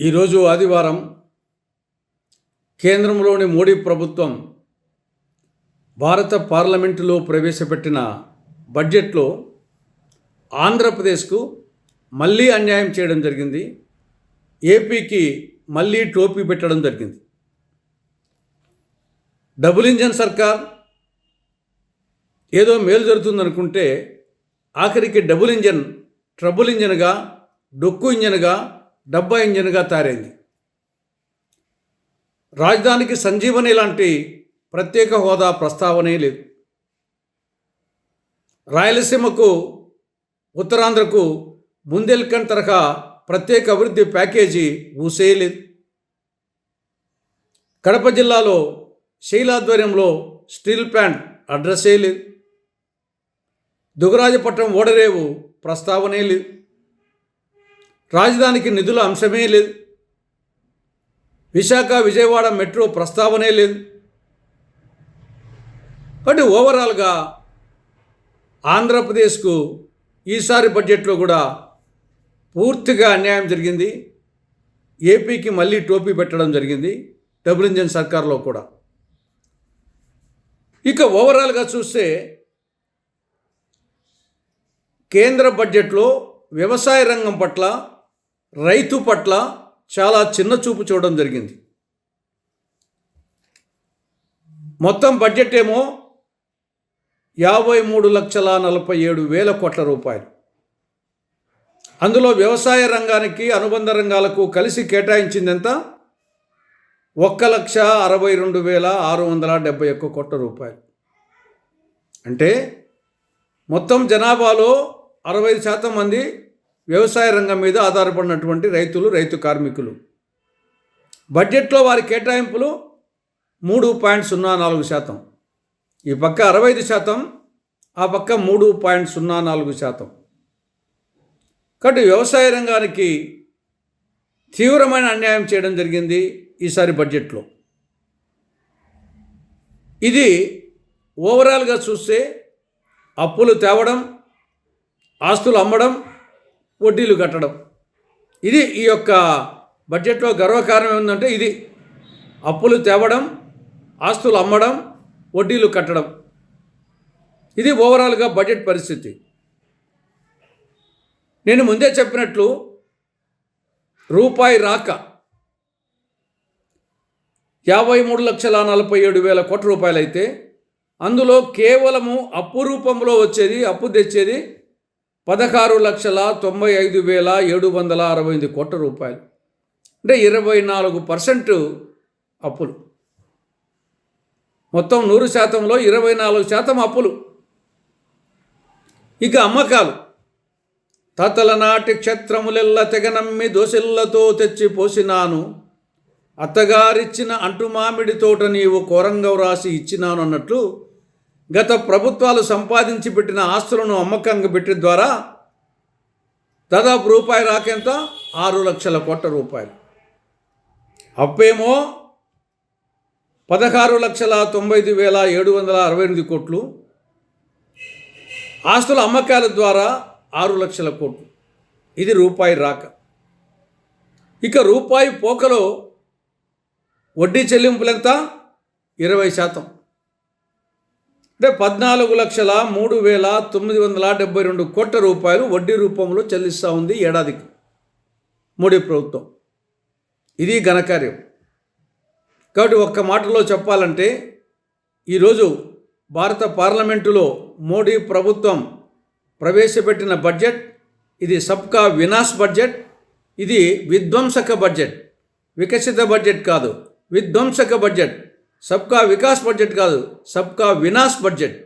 ఈరోజు ఆదివారం కేంద్రంలోని మోడీ ప్రభుత్వం భారత పార్లమెంటులో ప్రవేశపెట్టిన బడ్జెట్లో ఆంధ్రప్రదేశ్కు మళ్ళీ అన్యాయం చేయడం జరిగింది. ఏపీకి మళ్ళీ టోపీ పెట్టడం జరిగింది. డబుల్ ఇంజన్ సర్కార్ ఏదో మేలు జరుగుతుందనుకుంటే ఆఖరికి డబుల్ ఇంజన్ ట్రబుల్ ఇంజన్గా, డొక్కు ఇంజన్గా, డబ్బా ఇంజన్గా తయారైంది. రాజధానికి సంజీవని లాంటి ప్రత్యేక హోదా ప్రస్తావనే లేదు. రాయలసీమకు, ఉత్తరాంధ్రకు బుందేల్ఖండ్ తరహా ప్రత్యేక అభివృద్ధి ప్యాకేజీ ఊసేయలేదు. కడప జిల్లాలో శైలాధ్వర్యంలో స్టీల్ ప్లాంట్ అడ్రస్సే లేదు. దుగరాజపట్నం ఓడరేవు ప్రస్తావనే లేదు. రాజధానికి నిధుల అంశమే లేదు. విశాఖ, విజయవాడ మెట్రో ప్రస్తావనే లేదు. కాబట్టి ఓవరాల్గా ఆంధ్రప్రదేశ్కు ఈసారి బడ్జెట్లో కూడా పూర్తిగా అన్యాయం జరిగింది. ఏపీకి మళ్ళీ టోపీ పెట్టడం జరిగింది డబుల్ ఇంజన్ సర్కార్లో కూడా. ఇక ఓవరాల్గా చూస్తే కేంద్ర బడ్జెట్లో వ్యవసాయ రంగం పట్ల, రైతు పట్ల చాలా చిన్న చూపు చూడడం జరిగింది. మొత్తం బడ్జెట్ ఏమో 53,47,000 కోట్ల రూపాయలు. అందులో వ్యవసాయ రంగానికి, అనుబంధ రంగాలకు కలిసి కేటాయించిందంత 1,62,671 కోట్ల రూపాయలు. అంటే మొత్తం జనాభాలో 65% మంది వ్యవసాయ రంగం మీద ఆధారపడినటువంటి రైతులు, రైతు కార్మికులు. బడ్జెట్లో వారి కేటాయింపులు 3.04%. ఈ పక్క 65%, ఆ పక్క 3.04%. కాబట్టి వ్యవసాయ రంగానికి తీవ్రమైన అన్యాయం చేయడం జరిగింది ఈసారి బడ్జెట్లో. ఇది ఓవరాల్గా చూస్తే అప్పులు తేవడం, ఆస్తులు అమ్మడం, వడ్డీలు కట్టడం. ఇది ఈ యొక్క బడ్జెట్లో గర్వకారణం ఏంటంటే ఇది అప్పులు తేవడం, ఆస్తులు అమ్మడం, వడ్డీలు కట్టడం. ఇది ఓవరాల్గా బడ్జెట్ పరిస్థితి. నేను ముందే చెప్పినట్లు రూపాయి రాక 53,47,000 కోట్ల రూపాయలు అయితే అందులో కేవలము అప్పు రూపంలో వచ్చేది, అప్పు తెచ్చేది 16,95,768 కోట్ల రూపాయలు. అంటే 24% అప్పులు. మొత్తం 100%లో 24% అప్పులు. ఇక అమ్మకాలు, తాతల నాటి క్షత్రములెల్ల తెగనమ్మి దోసెల్లతో తెచ్చి పోసినాను, అత్తగారిచ్చిన అంటుమామిడి తోట నీవు కోరంగం రాసి ఇచ్చినాను అన్నట్లు గత ప్రభుత్వాలు సంపాదించి పెట్టిన ఆస్తులను అమ్మకంగా పెట్టి ద్వారా దాదాపు రూపాయి రాకెంత 6 లక్షల కోట్ల రూపాయలు. అప్పేమో 16,95,768 కోట్లు. ఆస్తుల అమ్మకాల ద్వారా 6 లక్షల కోట్లు. ఇది రూపాయి రాక. ఇక రూపాయి పోకలో వడ్డీ చెల్లింపులెంత? 20%. అంటే 14,03,972 కోట్ల రూపాయలు వడ్డీ రూపంలో చెల్లిస్తూ ఉంది ఏడాదికి మోడీ ప్రభుత్వం. ఇది ఘనకార్యం. కాబట్టి ఒక్క మాటలో చెప్పాలంటే ఈరోజు భారత పార్లమెంటులో మోడీ ప్రభుత్వం ప్రవేశపెట్టిన బడ్జెట్ ఇది సబ్కా వినాశ్ బడ్జెట్. ఇది విధ్వంసక బడ్జెట్. వికసిత బడ్జెట్ కాదు, విధ్వంసక బడ్జెట్. సబ్కా వికాస్ బడ్జెట్ కాదు, సబ్కా వినాశ్ బడ్జెట్.